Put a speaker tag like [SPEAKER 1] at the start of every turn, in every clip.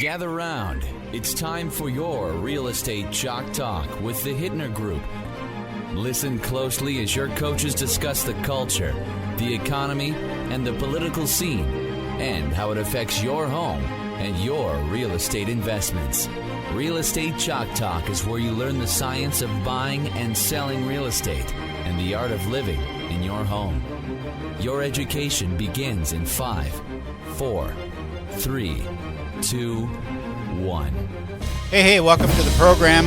[SPEAKER 1] Gather round. It's time for your Real Estate Chalk Talk with the Hittner Group. Listen closely as your coaches discuss the culture, the economy, and the political scene, and how it affects your home and your real estate investments. Real Estate Chalk Talk is where you learn the science of buying and selling real estate and the art of living in your home. Your education begins in 5, 4, 3, 2, 1.
[SPEAKER 2] Hey, welcome to the program.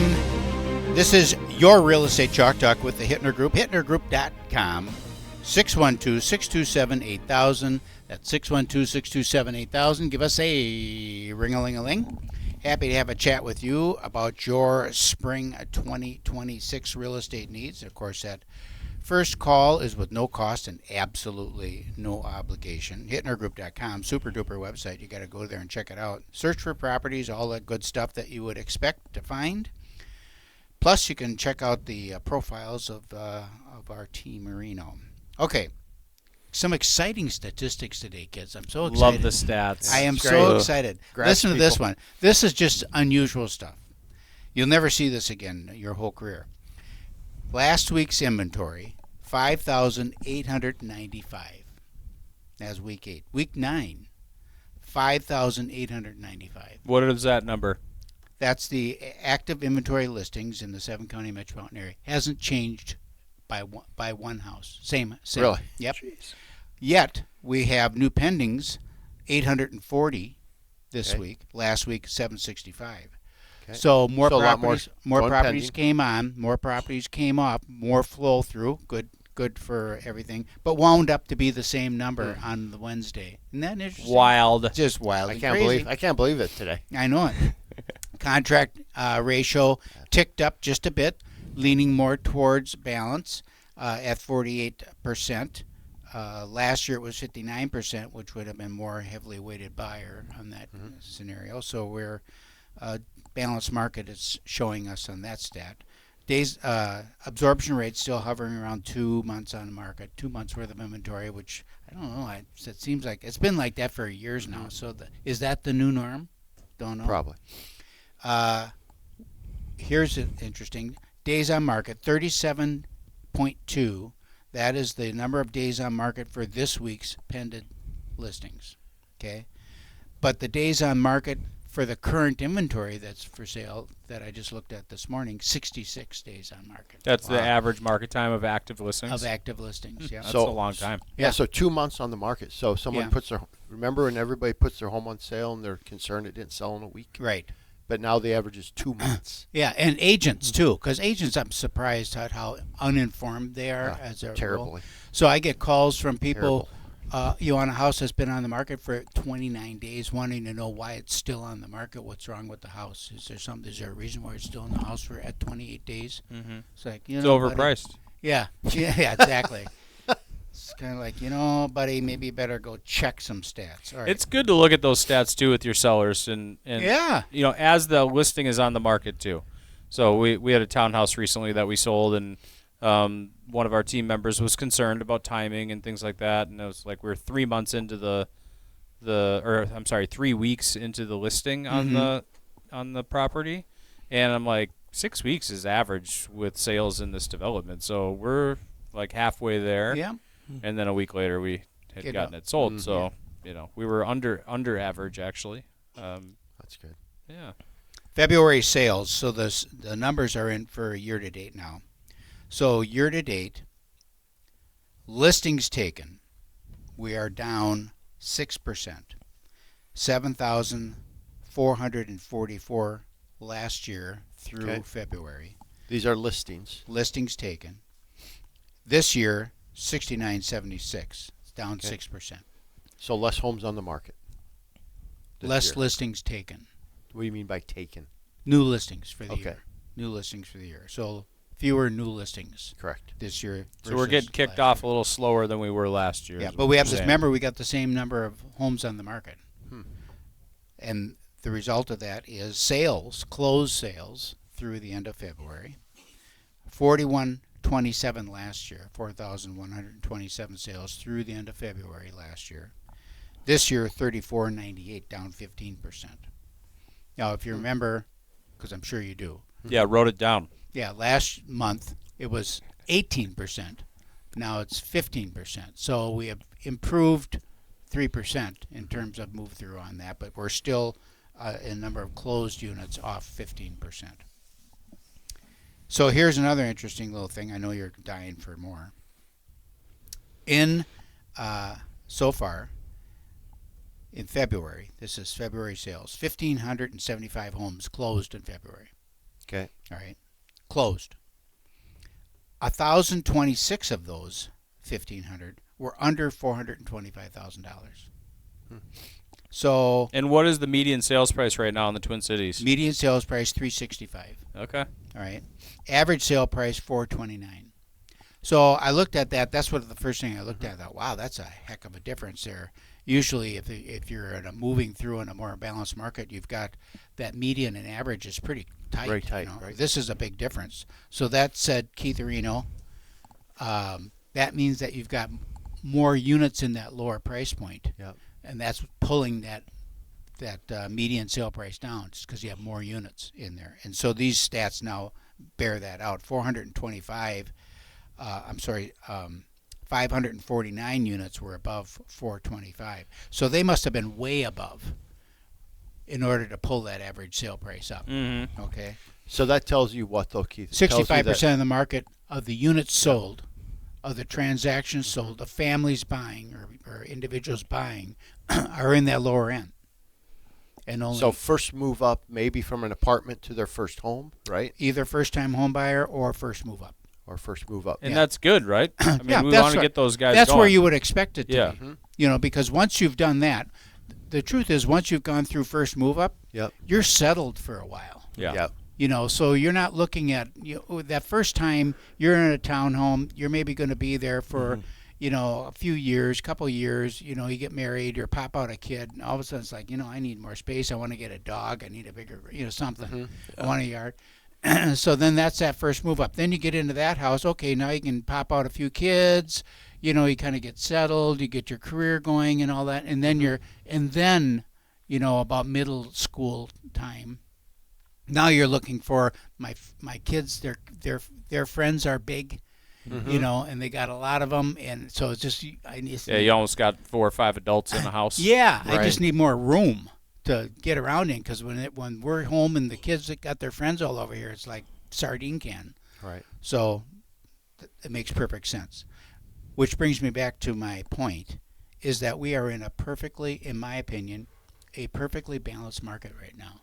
[SPEAKER 2] This is your Real Estate Chalk Talk with the Hittner Group, hittnergroup.com, 612-627-8000. That's 612-627-8000. Give us a ring-a-ling-a-ling. Happy to have a chat with you about your spring 2026 real estate needs. Of course, that first call is with no cost and absolutely no obligation. HittnerGroup.com, super duper website. You got to go there and check it out. Search for properties, all that good stuff that you would expect to find. Plus, you can check out the profiles of our team Marino. Okay, some exciting statistics today, kids. I'm so excited.
[SPEAKER 3] Love the stats.
[SPEAKER 2] I am so excited. Listen to this one. This is just unusual stuff. You'll never see this again your whole career. Last week's inventory, 5,895. That's week 8. Week 9, 5,895.
[SPEAKER 3] What is that number?
[SPEAKER 2] That's the active inventory listings in the 7-county metropolitan area. Hasn't changed by one house. Same.
[SPEAKER 4] Really?
[SPEAKER 2] Yep.
[SPEAKER 4] Jeez.
[SPEAKER 2] Yet, we have new pendings, 840 this week. Last week, 765.
[SPEAKER 4] Okay.
[SPEAKER 2] So more
[SPEAKER 4] So
[SPEAKER 2] properties, more properties
[SPEAKER 4] pending.
[SPEAKER 2] came on, more properties came up, more flow through. Good for everything, but wound up to be the same number on the Wednesday. Isn't that interesting?
[SPEAKER 3] Wild.
[SPEAKER 2] Just wild.
[SPEAKER 4] I
[SPEAKER 2] and
[SPEAKER 4] can't
[SPEAKER 2] crazy.
[SPEAKER 4] believe it today.
[SPEAKER 2] I know it. Contract ratio ticked up just a bit, leaning more towards balance at 48%. Last year it was 59%, which would have been more heavily weighted buyer on that scenario. So we're balanced market is showing us on that stat. Days absorption rate still hovering around 2 months on the market, 2 months worth of inventory, which I don't know. It seems like it's been like that for years now. So is that the new norm? Don't know.
[SPEAKER 4] Probably.
[SPEAKER 2] Here's interesting. Days on market, 37.2. That is the number of days on market for this week's pending listings. Okay, but the days on market for the current inventory that's for sale that I just looked at this morning, 66 days on market.
[SPEAKER 3] That's the average market time of active listings?
[SPEAKER 2] Of active listings, yeah.
[SPEAKER 3] That's a long time.
[SPEAKER 4] Yeah, so 2 months on the market. So someone
[SPEAKER 2] Yeah.
[SPEAKER 4] remember when everybody puts their home on sale and they're concerned it didn't sell in a week?
[SPEAKER 2] Right.
[SPEAKER 4] But now the average is 2 months.
[SPEAKER 2] Yeah, and agents too, because agents, I'm surprised at how uninformed they are as a rule.
[SPEAKER 4] Terribly.
[SPEAKER 2] So I get calls from people,
[SPEAKER 4] Terrible.
[SPEAKER 2] on a house that's been on the market for 29 days, wanting to know why it's still on the market. What's wrong with the house? Is there a reason why it's still in the house at 28 days?
[SPEAKER 3] Mm-hmm.
[SPEAKER 2] It's like
[SPEAKER 3] It's
[SPEAKER 2] buddy,
[SPEAKER 3] overpriced.
[SPEAKER 2] Yeah, exactly. It's kind of like, buddy, maybe you better go check some stats. All right.
[SPEAKER 3] It's good to look at those stats too with your sellers and
[SPEAKER 2] Yeah.
[SPEAKER 3] as the listing is on the market too. So we had a townhouse recently that we sold, and one of our team members was concerned about timing and things like that, and it was like we're 3 months into 3 weeks into the listing on the property, and I'm like 6 weeks is average with sales in this development, so we're like halfway there.
[SPEAKER 2] Yeah.
[SPEAKER 3] And then a week later we had gotten it sold, so we were under average actually.
[SPEAKER 4] That's good.
[SPEAKER 3] Yeah.
[SPEAKER 2] February sales. So the numbers are in for year to date now. So year to date, listings taken, we are down 6%, 7,444 last year through February.
[SPEAKER 4] These are listings.
[SPEAKER 2] Listings taken. This year, 6,976. It's down 6%.
[SPEAKER 4] So less homes on the market.
[SPEAKER 2] Less
[SPEAKER 4] year.
[SPEAKER 2] listings taken.
[SPEAKER 4] What do you mean by taken?
[SPEAKER 2] New listings for the
[SPEAKER 4] Okay.
[SPEAKER 2] year. New listings for the year. So fewer new listings
[SPEAKER 4] Correct.
[SPEAKER 2] this year.
[SPEAKER 3] So we're getting kicked off a little slower than we were last year.
[SPEAKER 2] Yeah,
[SPEAKER 3] is
[SPEAKER 2] but
[SPEAKER 3] what
[SPEAKER 2] we
[SPEAKER 3] you're
[SPEAKER 2] have this.
[SPEAKER 3] saying.
[SPEAKER 2] Remember, we got the same number of homes on the market, and the result of that is closed sales through the end of February. 4,127 last year, 4,127 sales through the end of February last year. This year, 3,498, down 15%. Now, if you remember, because I'm sure you do,
[SPEAKER 3] Yeah, wrote it down.
[SPEAKER 2] yeah, last month it was 18%. Now it's 15%. So we have improved 3% in terms of move through on that, but we're still in number of closed units off 15%. So here's another interesting little thing. I know you're dying for more. In so far in February, this is February sales, 1,575 homes closed in February.
[SPEAKER 4] Okay.
[SPEAKER 2] All right, closed. 1,026 of those 1,500 were under $425,000. So
[SPEAKER 3] And what is the median sales price right now in the Twin Cities?
[SPEAKER 2] median sales price $365.
[SPEAKER 3] Okay.
[SPEAKER 2] All right, average sale price $429. So I looked at that. That's what the first thing I looked at. I thought, wow, that's a heck of a difference there. Usually, if you're in a moving through in a more balanced market, you've got that median and average is pretty tight.
[SPEAKER 4] Very tight,
[SPEAKER 2] you know?
[SPEAKER 4] right.
[SPEAKER 2] This is a big difference. So that said, Keith Areno, that means that you've got more units in that lower price point,
[SPEAKER 4] Yep.
[SPEAKER 2] and that's pulling that median sale price down just because you have more units in there. And so these stats now bear that out. 549 units were above 425. So they must have been way above in order to pull that average sale price up.
[SPEAKER 3] Mm-hmm.
[SPEAKER 2] Okay.
[SPEAKER 4] So that tells you what, though, Keith? It tells you
[SPEAKER 2] 65% of the market of the units sold, of the transactions sold, of families buying or individuals buying are in that lower end. And only
[SPEAKER 4] So first move up, maybe from an apartment to their first home, right?
[SPEAKER 2] either first-time home buyer or first move up.
[SPEAKER 4] Or first move up.
[SPEAKER 3] And
[SPEAKER 2] Yeah.
[SPEAKER 3] that's good, right? I mean,
[SPEAKER 2] Yeah,
[SPEAKER 3] we
[SPEAKER 2] that's
[SPEAKER 3] want to
[SPEAKER 2] right.
[SPEAKER 3] get those guys
[SPEAKER 2] That's
[SPEAKER 3] going.
[SPEAKER 2] where you would expect it to
[SPEAKER 3] Yeah.
[SPEAKER 2] be. You know, because once you've done that, the truth is once you've gone through first move up,
[SPEAKER 4] Yep.
[SPEAKER 2] you're settled for a while.
[SPEAKER 3] Yeah.
[SPEAKER 4] Yep.
[SPEAKER 2] You know, so you're not looking at that first time you're in a townhome, you're maybe going to be there for, a few years, couple years, you get married or pop out a kid, and all of a sudden it's like, I need more space. I want to get a dog. I need a bigger, something. I want a yard. So then that's that first move up. Then you get into that house. Okay, now you can pop out a few kids. You kind of get settled. You get your career going and all that. And then about middle school time. Now you're looking for my kids. Their friends are big, and they got a lot of them. And so it's just
[SPEAKER 3] You almost got 4 or 5 adults in the house.
[SPEAKER 2] Yeah,
[SPEAKER 4] Right.
[SPEAKER 2] I just need more room to get around in because when we're home and the kids that got their friends all over here, it's like sardine can.
[SPEAKER 4] Right.
[SPEAKER 2] So it makes perfect sense. Which brings me back to my point, is that we are in in my opinion, a perfectly balanced market right now.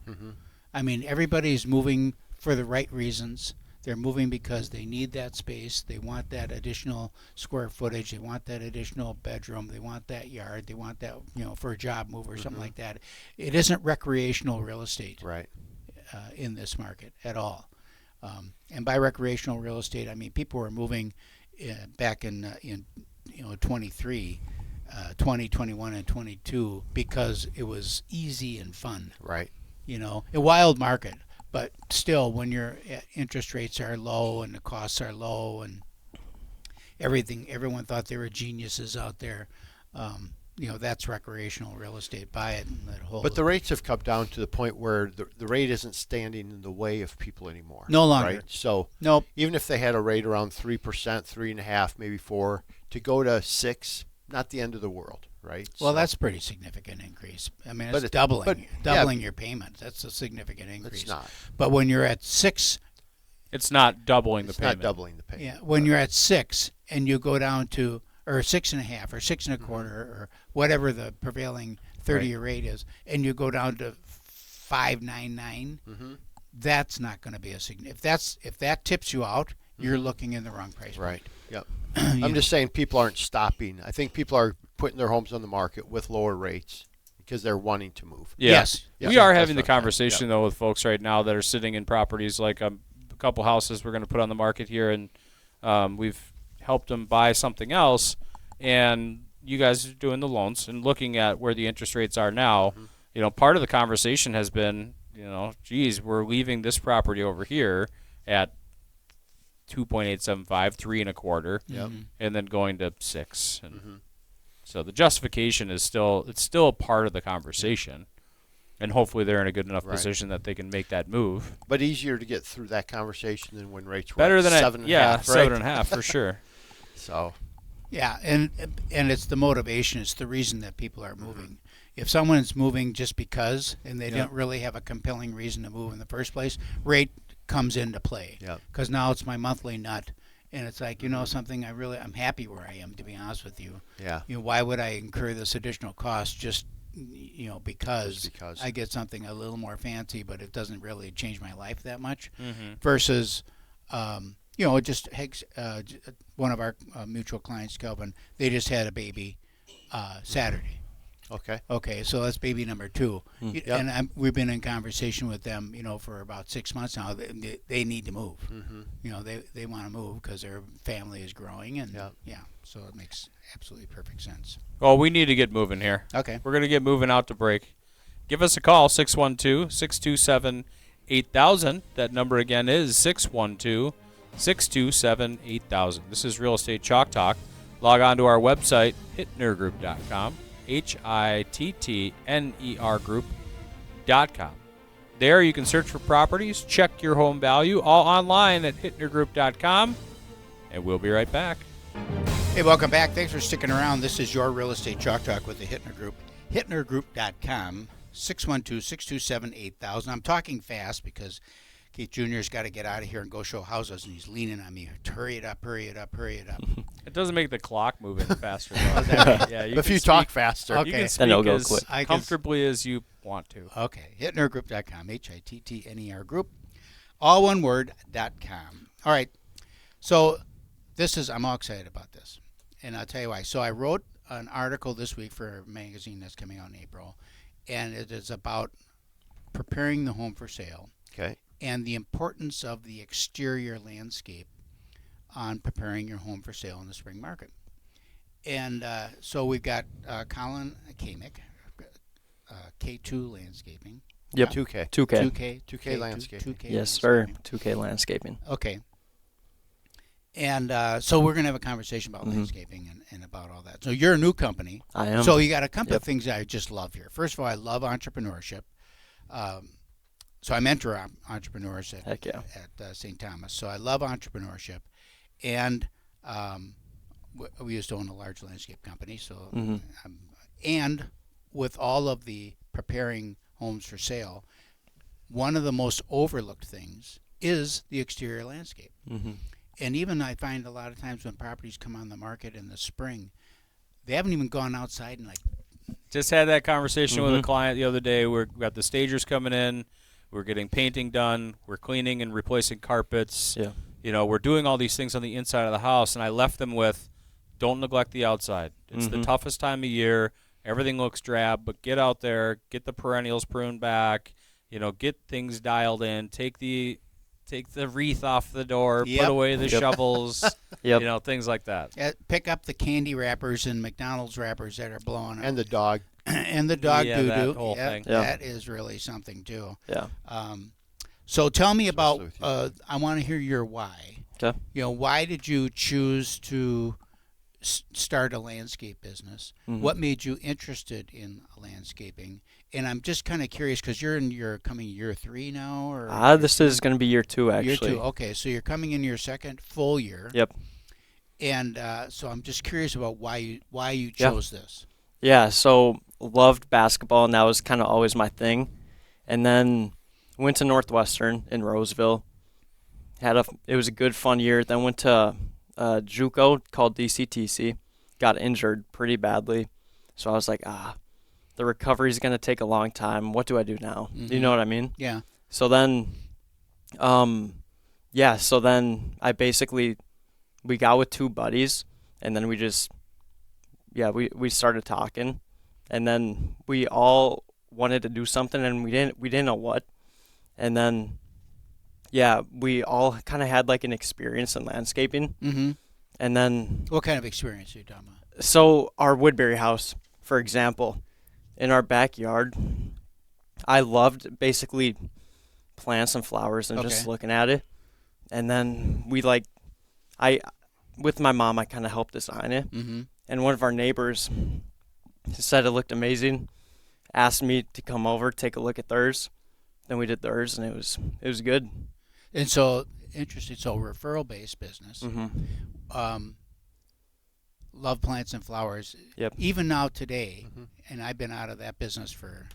[SPEAKER 2] I mean, everybody's moving for the right reasons. They're moving because they need that space. They want that additional square footage. They want that additional bedroom. They want that yard. They want that, for a job move or something like that. It isn't recreational real estate
[SPEAKER 4] Right.
[SPEAKER 2] in this market at all. And by recreational real estate, I mean people were moving back in 23, 20, 21, and 22 because it was easy and fun.
[SPEAKER 4] Right.
[SPEAKER 2] A wild market. But still, when your interest rates are low and the costs are low and everyone thought they were geniuses out there. That's recreational real estate. Buy it and let it hold.
[SPEAKER 4] But the rates have come down to the point where the rate isn't standing in the way of people anymore.
[SPEAKER 2] No longer.
[SPEAKER 4] Right? So
[SPEAKER 2] Nope.
[SPEAKER 4] even if they had a rate around 3%, 3.5%, maybe 4%, to go to 6%, not the end of the world, right?
[SPEAKER 2] Well,
[SPEAKER 4] So
[SPEAKER 2] that's a pretty significant increase. I mean,
[SPEAKER 4] But
[SPEAKER 2] it's doubling
[SPEAKER 4] yeah.
[SPEAKER 2] your payment. That's a significant increase.
[SPEAKER 4] it's not.
[SPEAKER 2] But when you're at 6,
[SPEAKER 3] It's not doubling the
[SPEAKER 4] It's
[SPEAKER 3] payment.
[SPEAKER 4] not doubling the payment.
[SPEAKER 2] yeah, when you're at 6 and you go down to or 6.5 or 6.25 or whatever the prevailing 30-year rate is, and you go down to 5.99, that's not going to be a significant. If that tips you out, you're looking in the wrong price.
[SPEAKER 4] Right. Yep. I'm just saying people aren't stopping. I think people are putting their homes on the market with lower rates because they're wanting to move.
[SPEAKER 3] Yeah.
[SPEAKER 2] Yes.
[SPEAKER 3] We
[SPEAKER 4] Yeah.
[SPEAKER 3] are
[SPEAKER 4] That's
[SPEAKER 3] having the
[SPEAKER 4] what I'm saying.
[SPEAKER 3] conversation, though, with folks right now that are sitting in properties like a couple houses we're going to put on the market here, and we've helped them buy something else, and you guys are doing the loans and looking at where the interest rates are now. Part of the conversation has been, geez, we're leaving this property over here at 2.875, 3.25, and then going to 6. And so the justification is still a part of the conversation. and hopefully they're in a good enough
[SPEAKER 4] Right.
[SPEAKER 3] position that they can make that move.
[SPEAKER 4] But easier to get through that conversation than when rates were
[SPEAKER 3] Better
[SPEAKER 4] at
[SPEAKER 3] than
[SPEAKER 4] 7.5, right?
[SPEAKER 3] 7.5 for sure.
[SPEAKER 4] So,
[SPEAKER 2] Yeah, and it's the motivation. It's the reason that people are moving. If someone's moving just because, and they don't really have a compelling reason to move in the first place, rate comes into play.
[SPEAKER 4] Yeah.
[SPEAKER 2] Because now it's my monthly nut, and it's like, something I'm happy where I am, to be honest with you.
[SPEAKER 4] yeah.
[SPEAKER 2] Why would I incur this additional cost just, because
[SPEAKER 4] Just because.
[SPEAKER 2] I get something a little more fancy, but it doesn't really change my life that much,
[SPEAKER 3] Mm-hmm.
[SPEAKER 2] versus, one of our mutual clients, Kelvin, they just had a baby Saturday.
[SPEAKER 4] Okay.
[SPEAKER 2] Okay, so that's baby number 2.
[SPEAKER 4] Yep.
[SPEAKER 2] And we've been in conversation with them, for about 6 months now. They need to move.
[SPEAKER 4] Mm-hmm.
[SPEAKER 2] They want to move because their family is growing, and
[SPEAKER 4] Yep.
[SPEAKER 2] so it makes absolutely perfect sense.
[SPEAKER 3] Well, we need to get moving here.
[SPEAKER 2] Okay.
[SPEAKER 3] We're going to get moving out to break. Give us a call, 612-627-8000. That number again is 612-627-8000. This is Real Estate Chalk Talk. Log on to our website, hittnergroup.com, HITTNER group.com. There you can search for properties, check your home value, all online at hittnergroup.com, and we'll be right back.
[SPEAKER 2] Hey, welcome back. Thanks for sticking around. This is your Real Estate Chalk Talk with the Hittner Group. HittnerGroup.com, 612-627-8000. I'm talking fast because Keith Jr.'s got to get out of here and go show houses, and he's leaning on me. Hurry it up, hurry it up, hurry it up.
[SPEAKER 3] It doesn't make the clock move any faster.
[SPEAKER 2] How's that?
[SPEAKER 3] Yeah,
[SPEAKER 4] If
[SPEAKER 3] can
[SPEAKER 4] you
[SPEAKER 3] speak-
[SPEAKER 4] talk faster.
[SPEAKER 2] Okay.
[SPEAKER 3] You can
[SPEAKER 2] Then
[SPEAKER 3] speak
[SPEAKER 5] it'll go
[SPEAKER 3] as
[SPEAKER 5] quick.
[SPEAKER 3] comfortably as you want to.
[SPEAKER 2] Okay, HittnerGroup.com, HITTNER Group, all one word, .com. All right, so I'm all excited about this, and I'll tell you why. So I wrote an article this week for a magazine that's coming out in April, and it is about preparing the home for sale
[SPEAKER 4] Okay.
[SPEAKER 2] and the importance of the exterior landscape on preparing your home for sale in the spring market. And so we've got Colin Kamick, K2 Landscaping.
[SPEAKER 5] Yep.
[SPEAKER 4] 2K.
[SPEAKER 5] 2K.
[SPEAKER 4] 2K landscaping.
[SPEAKER 2] 2K
[SPEAKER 5] Yes, sir.
[SPEAKER 2] landscaping.
[SPEAKER 5] 2K landscaping.
[SPEAKER 2] Okay. And so we're going to have a conversation about
[SPEAKER 5] Mhm.
[SPEAKER 2] landscaping and about all that. So you're a new company.
[SPEAKER 5] I am.
[SPEAKER 2] So you got a couple of
[SPEAKER 5] Yep.
[SPEAKER 2] things that I just love here. First of all, I love entrepreneurship. So I mentor entrepreneurs
[SPEAKER 5] Heck yeah.
[SPEAKER 2] at St. Thomas. So I love entrepreneurship. And we used to own a large landscape company. So
[SPEAKER 5] Mhm.
[SPEAKER 2] and with all of the preparing homes for sale, one of the most overlooked things is the exterior landscape.
[SPEAKER 5] Mm-hmm.
[SPEAKER 2] And even I find a lot of times when properties come on the market in the spring, they haven't even gone outside and
[SPEAKER 3] Just had that conversation with a
[SPEAKER 5] Mhm.
[SPEAKER 3] client the other day. We've got the stagers coming in. We're getting painting done. We're cleaning and replacing carpets.
[SPEAKER 5] Yeah.
[SPEAKER 3] We're doing all these things on the inside of the house, and I left them with, don't neglect the outside. It's the
[SPEAKER 5] Mhm.
[SPEAKER 3] toughest time of year. Everything looks drab, but get out there, get the perennials pruned back, get things dialed in, take the wreath off the door,
[SPEAKER 2] Yep.
[SPEAKER 3] put away the
[SPEAKER 5] Yep.
[SPEAKER 3] shovels,
[SPEAKER 5] Yep.
[SPEAKER 3] things like that.
[SPEAKER 2] pick up the candy wrappers and McDonald's wrappers that are blowing up.
[SPEAKER 4] And the dog.
[SPEAKER 2] And the dog
[SPEAKER 3] Yeah,
[SPEAKER 2] doo-doo.
[SPEAKER 3] that whole thing.
[SPEAKER 5] Yeah.
[SPEAKER 2] That is really something too.
[SPEAKER 5] Yeah.
[SPEAKER 2] So tell me about,
[SPEAKER 4] Especially with
[SPEAKER 2] I want to hear your why.
[SPEAKER 5] 'Kay.
[SPEAKER 2] Why did you choose to start a landscape business?
[SPEAKER 5] Mhm.
[SPEAKER 2] What made you interested in landscaping? And I'm just kind of curious because you're in your coming year 3 now, or
[SPEAKER 5] This is going to be year 2, actually.
[SPEAKER 2] year 2. Okay, so you're coming in your second full year.
[SPEAKER 5] Yep.
[SPEAKER 2] And so I'm just curious about why you
[SPEAKER 5] Yeah.
[SPEAKER 2] chose this.
[SPEAKER 5] Yeah, so loved basketball, and that was kind of always my thing. And then went to Northwestern in Roseville. It was a good, fun year. Then went to JUCO called DCTC. Got injured pretty badly. So I was like, the recovery is going to take a long time. What do I do now?
[SPEAKER 2] Mhm.
[SPEAKER 5] You know what I mean?
[SPEAKER 2] Yeah.
[SPEAKER 5] So then, so then I basically, we got with 2 buddies, and then we just, we started talking, and then we all wanted to do something, and we didn't know what, and then, we all kind of had like an experience in landscaping,
[SPEAKER 2] Mm-hmm.
[SPEAKER 5] and then,
[SPEAKER 2] What kind of experience are you talking about?
[SPEAKER 5] so our Woodbury house, for example, in our backyard, I loved basically plants and flowers and just
[SPEAKER 2] Okay.
[SPEAKER 5] looking at it. And then with my mom, I kind of helped design it.
[SPEAKER 2] Mm-hmm.
[SPEAKER 5] And one of our neighbors said it looked amazing. asked me to come over, take a look at theirs. Then we did theirs, and it was good.
[SPEAKER 2] And so, interesting. So, referral-based business. Love plants and flowers.
[SPEAKER 5] Yep.
[SPEAKER 2] Even now today, and I've been out of that business for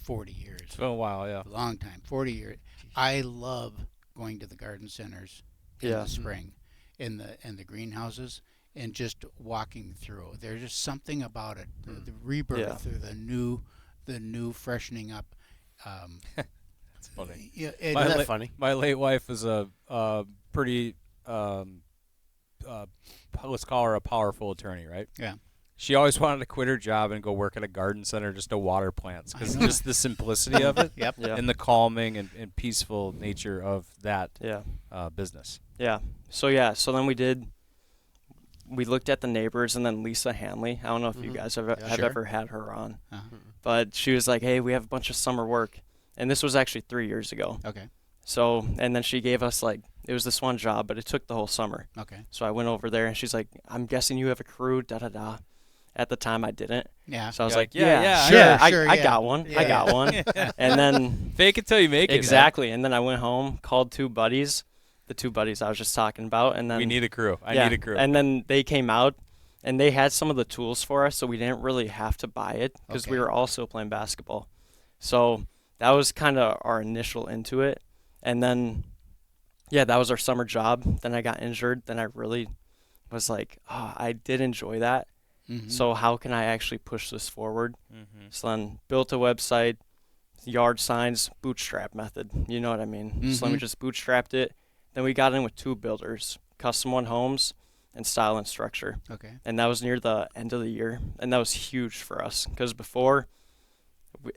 [SPEAKER 2] 40 years.
[SPEAKER 3] It's been a while, yeah.
[SPEAKER 2] A long time, 40 years. I love going to the garden centers in the spring, in the greenhouses, and just walking through. There's just something about it, the rebirth, or the new freshening up.
[SPEAKER 3] It's funny.
[SPEAKER 2] Yeah,
[SPEAKER 4] Isn't that funny?
[SPEAKER 3] My late wife is a pretty, let's call her a powerful attorney, right?
[SPEAKER 2] Yeah.
[SPEAKER 3] She always wanted to quit her job and go work at a garden center just to water plants because just the simplicity of it
[SPEAKER 2] Yep.
[SPEAKER 5] Yeah.
[SPEAKER 3] and the calming and peaceful nature of that business.
[SPEAKER 5] Yeah. So then we looked at the neighbors, and then Lisa Hanley. I don't know if you guys have
[SPEAKER 2] Sure.
[SPEAKER 5] ever had her on,
[SPEAKER 2] Uh-huh.
[SPEAKER 5] but she was like, "Hey, we have a bunch of summer work," and this was actually 3 years ago.
[SPEAKER 2] Okay.
[SPEAKER 5] So, and then she gave us it was this one job, but it took the whole summer.
[SPEAKER 2] Okay.
[SPEAKER 5] So I went over there, and she's like, "I'm guessing you have a crew, da da da." At the time, I didn't.
[SPEAKER 2] Yeah.
[SPEAKER 5] So I was
[SPEAKER 3] Yeah,
[SPEAKER 5] like,
[SPEAKER 3] yeah,
[SPEAKER 2] sure,
[SPEAKER 5] I
[SPEAKER 2] yeah.
[SPEAKER 5] got one.
[SPEAKER 2] Yeah,
[SPEAKER 5] I got one. And then
[SPEAKER 3] Fake it till you make it. man.
[SPEAKER 5] exactly. And then I went home, called two buddies, the two buddies I was just talking about, and then
[SPEAKER 3] We need a crew. I
[SPEAKER 5] yeah,
[SPEAKER 3] need a crew.
[SPEAKER 5] And then they came out, and they had some of the tools for us, so we didn't really have to buy it because we
[SPEAKER 2] Okay.
[SPEAKER 5] were also playing basketball. So that was kind of our initial into it. And then, yeah, that was our summer job. Then I got injured. Then I really was like, oh, I did enjoy that. So how can I actually push this forward? So then built a website, yard signs, bootstrap method. You know what I mean? So then we just bootstrapped it. Then we got in with two builders, Custom One Homes and Style and Structure.
[SPEAKER 2] Okay.
[SPEAKER 5] And that was near the end of the year. And that was huge for us because before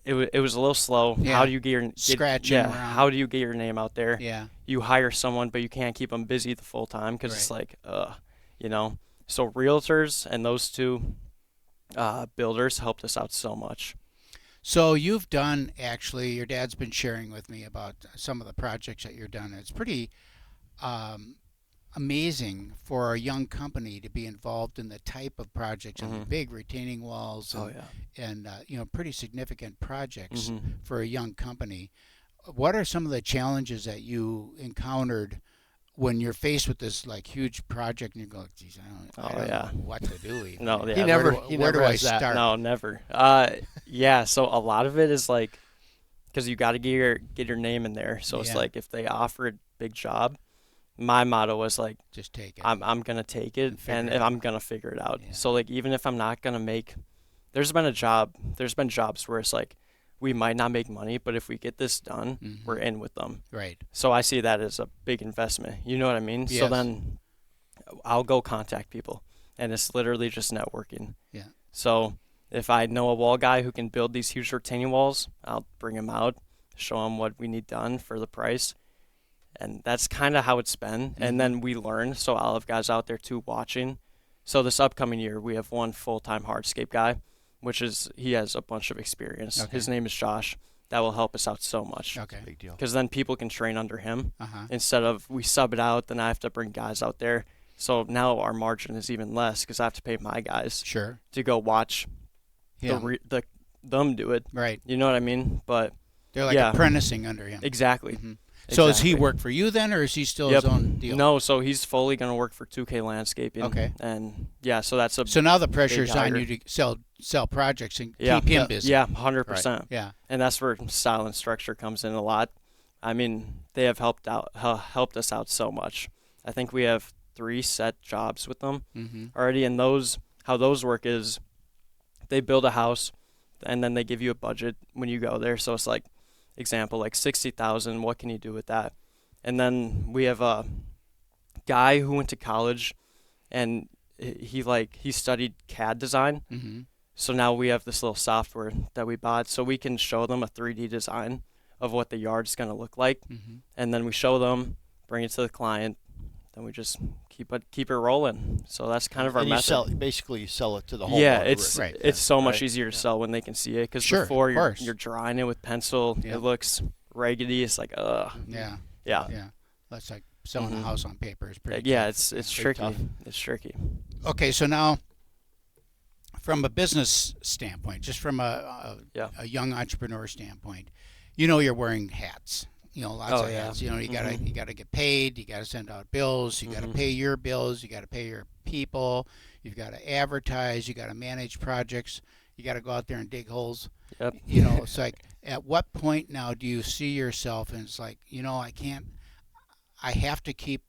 [SPEAKER 5] it was a little slow.
[SPEAKER 2] Yeah.
[SPEAKER 5] How do you get
[SPEAKER 2] Scratching around.
[SPEAKER 5] how do you get your name out there?
[SPEAKER 2] Yeah.
[SPEAKER 5] You hire someone, but you can't keep them busy the full time because it's like, you know. So realtors and those two builders helped us out so much.
[SPEAKER 2] So you've done, actually, your dad's been sharing with me about some of the projects that you've done. It's pretty amazing for a young company to be involved in the type of projects and the big retaining walls and pretty significant projects for a young company. What are some of the challenges that you encountered when you're faced with this like huge project and you go, geez, I don't know what to do even.
[SPEAKER 5] No, yeah.
[SPEAKER 2] Where do I
[SPEAKER 4] has that.
[SPEAKER 2] start?
[SPEAKER 5] No, never. Yeah, so a lot of it is like, because you got to get your name in there. So it's
[SPEAKER 2] Yeah.
[SPEAKER 5] like if they offer a big job, my motto was like,
[SPEAKER 2] Just take it.
[SPEAKER 5] I'm gonna take it, and
[SPEAKER 2] it
[SPEAKER 5] I'm gonna figure it out.
[SPEAKER 2] Yeah.
[SPEAKER 5] So like even if I'm not gonna make, there's been jobs where it's like we might not make money, but if we get this done, we're in with them.
[SPEAKER 2] Right.
[SPEAKER 5] So I see that as a big investment. You know what I mean? So
[SPEAKER 2] Yes.
[SPEAKER 5] then I'll go contact people, and it's literally just networking.
[SPEAKER 2] Yeah.
[SPEAKER 5] So if I know a wall guy who can build these huge retaining walls, I'll bring him out, show him what we need done for the price. And that's kind of how it's been. And then we learn. So I'll have guys out there too watching. So this upcoming year, we have one full-time hardscape guy, he has a bunch of experience.
[SPEAKER 2] Okay.
[SPEAKER 5] His name is Josh. That will help us out so much.
[SPEAKER 2] Okay.
[SPEAKER 4] Big deal.
[SPEAKER 5] Because then people can train under him
[SPEAKER 2] Uh-huh.
[SPEAKER 5] instead of we sub it out, then I have to bring guys out there. So now our margin is even less because I have to pay my guys
[SPEAKER 2] Sure.
[SPEAKER 5] to go watch
[SPEAKER 2] Yeah.
[SPEAKER 5] them do it.
[SPEAKER 2] Right.
[SPEAKER 5] You know what I mean? But
[SPEAKER 2] They're like
[SPEAKER 5] Yeah.
[SPEAKER 2] apprenticing under him.
[SPEAKER 5] exactly.
[SPEAKER 2] So does he
[SPEAKER 5] Exactly.
[SPEAKER 2] work for you then, or is he still his own deal?
[SPEAKER 5] No, so he's fully going to work for 2K Landscaping.
[SPEAKER 2] Okay.
[SPEAKER 5] And yeah, so that's a
[SPEAKER 2] So now the pressure's
[SPEAKER 5] big
[SPEAKER 2] on
[SPEAKER 5] hire.
[SPEAKER 2] you to sell projects and
[SPEAKER 5] yeah,
[SPEAKER 2] keep him busy.
[SPEAKER 5] Yeah, 100%.
[SPEAKER 2] Yeah.
[SPEAKER 5] And that's where Style and Structure comes in a lot. I mean, they have helped us out so much. I think we have 3 set jobs with them already, and how those work is they build a house and then they give you a budget when you go there. So it's like, example, like 60,000, what can you do with that? And then we have a guy who went to college and he studied CAD design. So now we have this little software that we bought so we can show them a 3D design of what the yard's going to look like. And then we show them, bring it to the client, then we just keep it rolling. So that's kind of our
[SPEAKER 4] And
[SPEAKER 5] method.
[SPEAKER 4] you sell it to the homeowner.
[SPEAKER 5] Yeah, it's
[SPEAKER 2] Right.
[SPEAKER 5] it's so much
[SPEAKER 4] Right.
[SPEAKER 5] easier to sell when they can see it because
[SPEAKER 2] Sure,
[SPEAKER 5] before
[SPEAKER 2] of course.
[SPEAKER 5] you're drawing it with pencil,
[SPEAKER 2] Yeah.
[SPEAKER 5] it looks raggedy. It's like
[SPEAKER 2] Yeah.
[SPEAKER 5] yeah.
[SPEAKER 2] Yeah. That's like selling a house on paper is pretty
[SPEAKER 5] Yeah,
[SPEAKER 2] tough.
[SPEAKER 5] it's
[SPEAKER 4] Pretty
[SPEAKER 5] tricky.
[SPEAKER 4] tough.
[SPEAKER 5] It's tricky.
[SPEAKER 2] Okay, so now from a business standpoint, just from
[SPEAKER 5] Yeah.
[SPEAKER 2] a young entrepreneur standpoint, you're wearing hats. Lots
[SPEAKER 5] Oh,
[SPEAKER 2] of
[SPEAKER 5] yeah.
[SPEAKER 2] hats. You gotta get paid. You gotta send out bills. You gotta pay your bills. You gotta pay your people. You've got to advertise. You gotta manage projects. You gotta go out there and dig holes.
[SPEAKER 5] Yep.
[SPEAKER 2] It's like, at what point now do you see yourself and it's like, I have to keep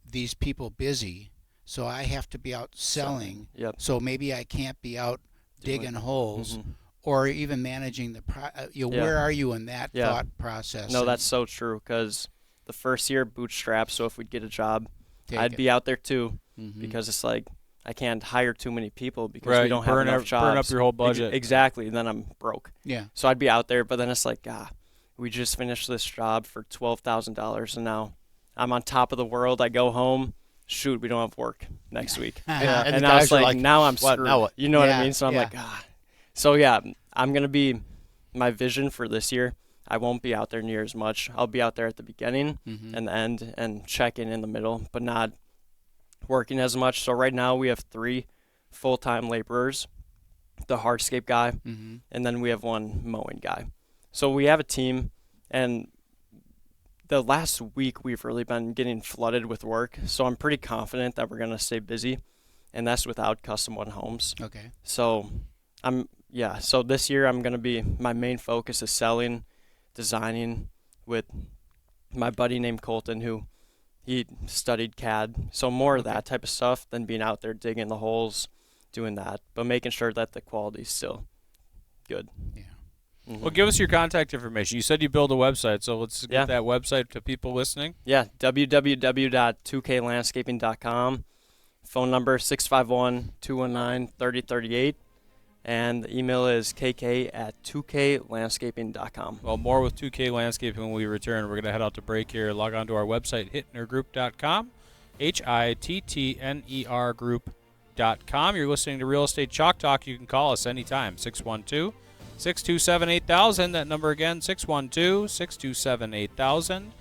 [SPEAKER 2] these people busy, so I have to be out selling.
[SPEAKER 5] Yep.
[SPEAKER 2] So maybe I can't be out digging holes.
[SPEAKER 5] Mhm.
[SPEAKER 2] Or even managing the where are you in that thought process?
[SPEAKER 5] No, that's so true, because the first year bootstrap, so if we'd get a job, I'd
[SPEAKER 2] it.
[SPEAKER 5] be out there too, because it's like I can't hire too many people because we don't have enough jobs.
[SPEAKER 3] Burn up your whole budget.
[SPEAKER 5] Exactly, then I'm broke.
[SPEAKER 2] Yeah.
[SPEAKER 5] So I'd be out there, but then it's like, we just finished this job for $12,000, and now I'm on top of the world. I go home, shoot, we don't have work next week.
[SPEAKER 4] And
[SPEAKER 5] And
[SPEAKER 4] the
[SPEAKER 5] I was
[SPEAKER 4] guys are
[SPEAKER 5] like, now I'm
[SPEAKER 4] "What,
[SPEAKER 5] screwed.
[SPEAKER 4] now what?"
[SPEAKER 5] You know what
[SPEAKER 2] Yeah,
[SPEAKER 5] I mean? So I'm
[SPEAKER 2] yeah.
[SPEAKER 5] like, So yeah, I'm gonna be, my vision for this year, I won't be out there near as much. I'll be out there at the beginning and the end and check in the middle, but not working as much. So right now we have 3 full-time laborers, the hardscape guy, and then we have 1 mowing guy. So we have a team, and the last week we've really been getting flooded with work. So I'm pretty confident that we're gonna stay busy, and that's without custom one homes.
[SPEAKER 2] Okay.
[SPEAKER 5] So so this year I'm going to be, my main focus is selling, designing with my buddy named Colton, who he studied CAD. So more of that type of stuff than being out there digging the holes, doing that, but making sure that the quality's still good.
[SPEAKER 2] Yeah.
[SPEAKER 3] Well, give us your contact information. You said you build a website, so let's get that website to people listening.
[SPEAKER 5] Yeah, www.2klandscaping.com. Phone number 651-219-3038. And the email is kk@2klandscaping.com.
[SPEAKER 3] Well, more with 2K Landscaping when we return. We're going to head out to break here. Log on to our website, hittnergroup.com, Hittner Group.com. You're listening to Real Estate Chalk Talk. You can call us anytime, 612-627-8000. That number again, 612-627-8000.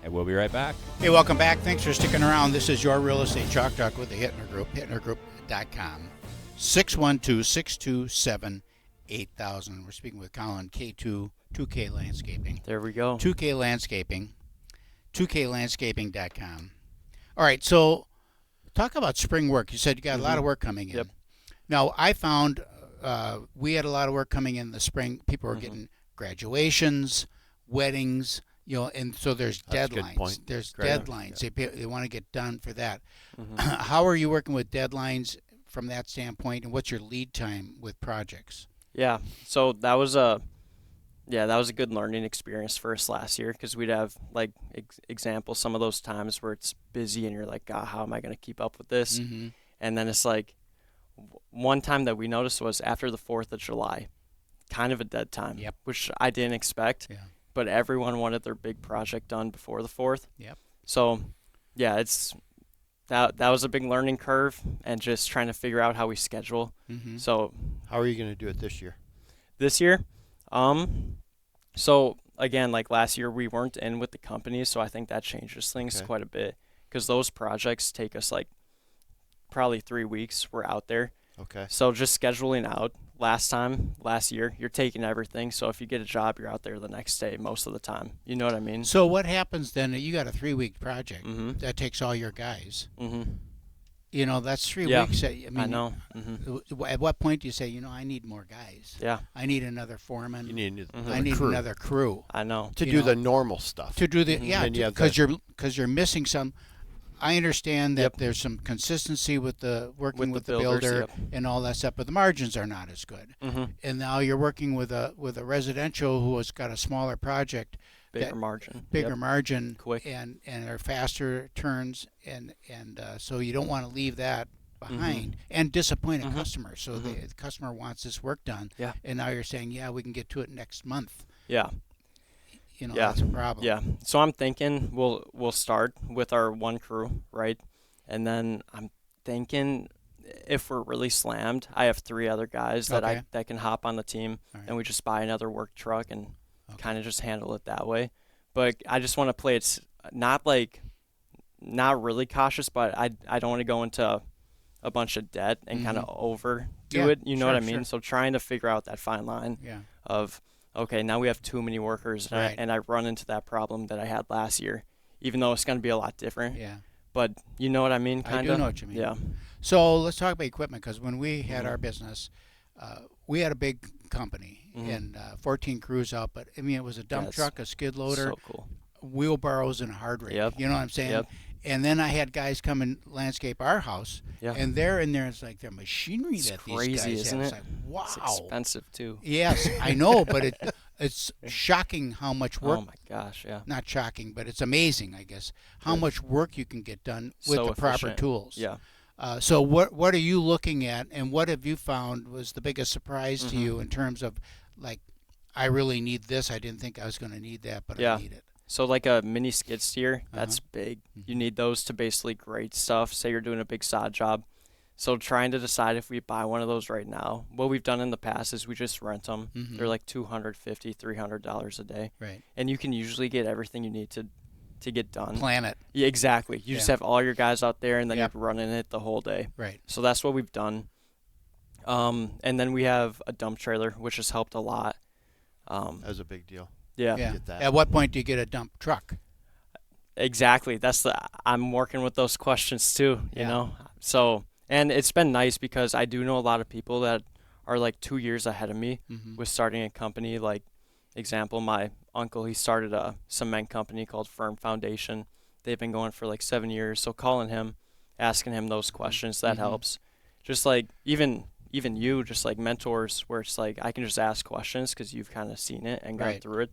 [SPEAKER 3] And we'll be right back.
[SPEAKER 2] Hey, welcome back. Thanks for sticking around. This is your Real Estate Chalk Talk with the Hittner Group, HittnerGroup.com. 612-627-8000. We're speaking with Colin, K2K Landscaping.
[SPEAKER 5] There we go.
[SPEAKER 2] 2K Landscaping, 2klandscaping.com. All right, so talk about spring work. You said you got a lot of work coming in.
[SPEAKER 5] Yep.
[SPEAKER 2] Now, I found we had a lot of work coming in the spring. People were getting graduations, weddings, and so there's
[SPEAKER 4] That's a good
[SPEAKER 2] deadlines.
[SPEAKER 4] point.
[SPEAKER 2] There's
[SPEAKER 4] Great.
[SPEAKER 2] deadlines. They want to get done for that. How are you working with deadlines from that standpoint, and what's your lead time with projects?
[SPEAKER 5] Yeah, so that was a good learning experience for us last year, because we'd have, like, examples, some of those times where it's busy and you're like, God, how am I going to keep up with this? And then it's like, one time that we noticed was after the 4th of July, kind of a dead time, which I didn't expect, but everyone wanted their big project done before the 4th. So, yeah, that was a big learning curve, and just trying to figure out how we schedule. So
[SPEAKER 4] How are you going to do it this year?
[SPEAKER 5] this year, so again, like last year, we weren't in with the company, so I think that changes things quite a bit, because those projects take us like probably 3 weeks. We're out there.
[SPEAKER 4] Okay.
[SPEAKER 5] So just scheduling out. Last year, you're taking everything. So if you get a job, you're out there the next day most of the time. You know what I mean?
[SPEAKER 2] So what happens then? You got a 3-week project that takes all your guys. That's 3 weeks. I
[SPEAKER 5] know.
[SPEAKER 2] At what point do you say, I need more guys?
[SPEAKER 5] Yeah.
[SPEAKER 2] I need another foreman.
[SPEAKER 4] You need
[SPEAKER 2] I need
[SPEAKER 4] crew
[SPEAKER 2] another crew
[SPEAKER 5] I know.
[SPEAKER 4] to do the normal stuff.
[SPEAKER 2] to do the
[SPEAKER 4] And you have
[SPEAKER 2] because you're missing some. I understand that there's some consistency with the working with the
[SPEAKER 5] builders,
[SPEAKER 2] builder and all that stuff, but the margins are not as good. And now you're working with a residential who has got a smaller project,
[SPEAKER 5] Bigger margin.
[SPEAKER 2] bigger margin,
[SPEAKER 5] Quick.
[SPEAKER 2] and are faster turns, and so you don't want to leave that behind and disappoint a customer. So the customer wants this work done, and now you're saying, we can get to it next month.
[SPEAKER 5] Yeah.
[SPEAKER 2] That's a problem.
[SPEAKER 5] Yeah. So I'm thinking we'll start with our 1 crew, right? And then I'm thinking, if we're really slammed, I have 3 other guys that can hop on the team, and we just buy another work truck and kind of just handle it that way. But I just want to play it not really cautious, but I don't want to go into a bunch of debt and kind of overdo
[SPEAKER 2] Yeah,
[SPEAKER 5] it. You know what I
[SPEAKER 2] sure,
[SPEAKER 5] mean?
[SPEAKER 2] sure.
[SPEAKER 5] So trying to figure out that fine line
[SPEAKER 2] Yeah.
[SPEAKER 5] of, okay, now we have too many workers, and,
[SPEAKER 2] Right.
[SPEAKER 5] I run into that problem that I had last year, even though it's going to be a lot different.
[SPEAKER 2] Yeah.
[SPEAKER 5] But you know what I mean?
[SPEAKER 2] I
[SPEAKER 5] Kind
[SPEAKER 2] do
[SPEAKER 5] of.
[SPEAKER 2] know what you mean.
[SPEAKER 5] Yeah.
[SPEAKER 2] So let's talk about equipment, because when we had
[SPEAKER 5] Mhm.
[SPEAKER 2] our business, we had a big company
[SPEAKER 5] Mhm.
[SPEAKER 2] and 14 crews out. But I mean, it was a dump
[SPEAKER 5] That's
[SPEAKER 2] truck, a skid loader,
[SPEAKER 5] So cool.
[SPEAKER 2] wheelbarrows, and a hard rig.
[SPEAKER 5] Yep.
[SPEAKER 2] You know what I'm saying?
[SPEAKER 5] Yep.
[SPEAKER 2] And then I had guys come and landscape our house,
[SPEAKER 5] Yeah.
[SPEAKER 2] and they're in there. It's like their machinery
[SPEAKER 5] It's
[SPEAKER 2] that
[SPEAKER 5] crazy,
[SPEAKER 2] these guys
[SPEAKER 5] isn't
[SPEAKER 2] have.
[SPEAKER 5] it?
[SPEAKER 2] It's like, wow.
[SPEAKER 5] It's expensive too.
[SPEAKER 2] Yes, I know, but it's shocking how much work.
[SPEAKER 5] Oh my gosh, yeah.
[SPEAKER 2] Not shocking, but it's amazing, I guess, how
[SPEAKER 5] Good.
[SPEAKER 2] much work you can get done with
[SPEAKER 5] So
[SPEAKER 2] the proper
[SPEAKER 5] efficient.
[SPEAKER 2] tools.
[SPEAKER 5] Yeah.
[SPEAKER 2] So what are you looking at, and what have you found was the biggest surprise to
[SPEAKER 5] Mhm.
[SPEAKER 2] you in terms of, like, I really need this. I didn't think I was going to need that, but
[SPEAKER 5] Yeah.
[SPEAKER 2] I need it.
[SPEAKER 5] So like a mini skid steer, that's big.
[SPEAKER 2] Mhm.
[SPEAKER 5] You need those to basically grade stuff. Say you're doing a big sod job. So trying to decide if we buy one of those right now. What we've done in the past is we just rent them.
[SPEAKER 2] Mhm.
[SPEAKER 5] They're like $250, $300 a day,
[SPEAKER 2] Right.
[SPEAKER 5] and you can usually get everything you need to get done.
[SPEAKER 2] Planet.
[SPEAKER 5] Yeah, exactly. You just
[SPEAKER 2] Yeah.
[SPEAKER 5] have all your guys out there, and then
[SPEAKER 2] Yep.
[SPEAKER 5] you're running it the whole day.
[SPEAKER 2] Right.
[SPEAKER 5] So that's what we've done. And then we have a dump trailer, which has helped a lot.
[SPEAKER 4] That was a big deal.
[SPEAKER 5] Yeah.
[SPEAKER 2] Yeah.
[SPEAKER 4] Get that.
[SPEAKER 2] At what point do you get a dump truck?
[SPEAKER 5] Exactly. I'm working with those questions too, you
[SPEAKER 2] Yeah.
[SPEAKER 5] know. So, and it's been nice because I do know a lot of people that are like 2 years ahead of me
[SPEAKER 2] Mhm.
[SPEAKER 5] with starting a company. Like, example, my uncle, he started a cement company called Firm Foundation. They've been going for like 7 years. So calling him, asking him those questions, that
[SPEAKER 2] Mhm.
[SPEAKER 5] helps. Just like even you, just like mentors, where it's like I can just ask questions because you've kind of seen it and gone
[SPEAKER 2] Right.
[SPEAKER 5] through it.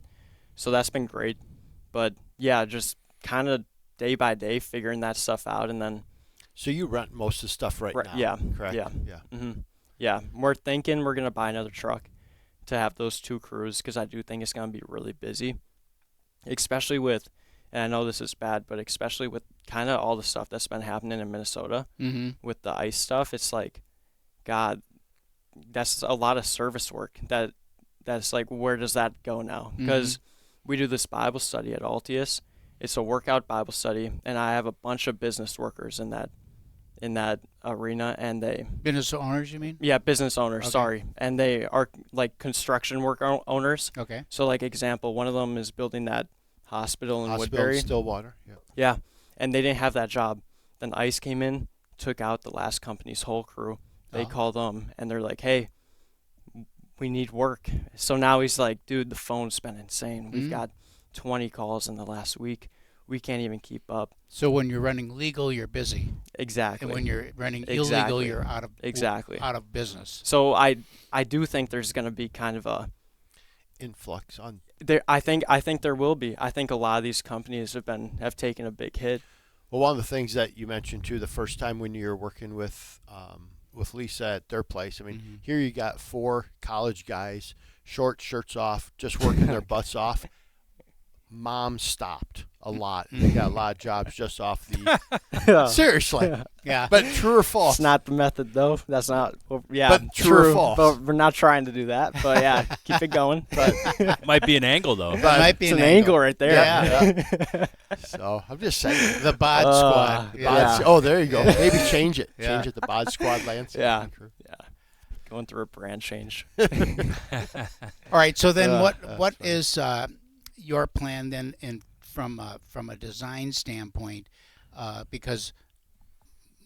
[SPEAKER 5] So that's been great. But yeah, just kind of day by day figuring that stuff out, and then
[SPEAKER 4] So you rent most of the stuff right now?
[SPEAKER 5] yeah,
[SPEAKER 4] Correct.
[SPEAKER 5] yeah.
[SPEAKER 4] Yeah.
[SPEAKER 5] Yeah, we're thinking we're gonna buy another truck to have those two crews because I do think it's gonna be really busy, especially with, and I know this is bad, but especially with kind of all the stuff that's been happening in Minnesota
[SPEAKER 2] Mm-hmm.
[SPEAKER 5] with the ice stuff. It's like, God, that's a lot of service work. That's like, where does that go now? Because we do this Bible study at Altius. It's a workout Bible study, and I have a bunch of business workers in that arena, and they
[SPEAKER 2] Business owners, you mean?
[SPEAKER 5] business owners,
[SPEAKER 2] Okay.
[SPEAKER 5] sorry, and they are like construction work owners.
[SPEAKER 2] Okay.
[SPEAKER 5] So like example, one of them is building that hospital in
[SPEAKER 4] Hospital
[SPEAKER 5] Woodbury.
[SPEAKER 4] in Stillwater. Yeah.
[SPEAKER 5] Yeah, and they didn't have that job. Then ICE came in, took out the last company's whole crew. They
[SPEAKER 2] Oh.
[SPEAKER 5] called them, and they're like, "Hey, we need work." So now he's like, "Dude, the phone's been insane. We've
[SPEAKER 2] Mhm.
[SPEAKER 5] got 20 calls in the last week. We can't even keep up."
[SPEAKER 2] So when you're running legal, you're busy,
[SPEAKER 5] Exactly.
[SPEAKER 2] and when you're running illegal,
[SPEAKER 5] Exactly.
[SPEAKER 2] you're out of
[SPEAKER 5] Exactly.
[SPEAKER 2] out of business.
[SPEAKER 5] So I do think there's going to be kind of a
[SPEAKER 4] Influx on.
[SPEAKER 5] there. I think there will be. I think a lot of these companies have taken a big hit.
[SPEAKER 4] Well, one of the things that you mentioned too, the first time when you were working with Lisa at their place. I mean,
[SPEAKER 2] Mhm.
[SPEAKER 4] here you got 4 college guys, shirts off, just working their butts off. Mom stopped a lot. They got a lot of jobs just off the. Seriously,
[SPEAKER 2] Yeah.
[SPEAKER 4] but true or false?
[SPEAKER 5] It's not the method though. That's not. Well, yeah,
[SPEAKER 4] But true or false?
[SPEAKER 5] But we're not trying to do that. But yeah, keep it going.
[SPEAKER 4] But
[SPEAKER 6] Might be an angle though.
[SPEAKER 2] It might be
[SPEAKER 5] It's an angle right there.
[SPEAKER 4] Yeah. So I'm just saying.
[SPEAKER 2] The bod squad.
[SPEAKER 4] The
[SPEAKER 2] Yeah.
[SPEAKER 4] bod- Oh, there you go. Maybe change it.
[SPEAKER 2] Yeah.
[SPEAKER 4] Change it. The bod squad landscaping
[SPEAKER 5] Yeah.
[SPEAKER 4] crew.
[SPEAKER 5] Going through a brand change.
[SPEAKER 2] All right. So then,
[SPEAKER 4] That's
[SPEAKER 2] what
[SPEAKER 4] funny.
[SPEAKER 2] is your plan then, from a design standpoint? Because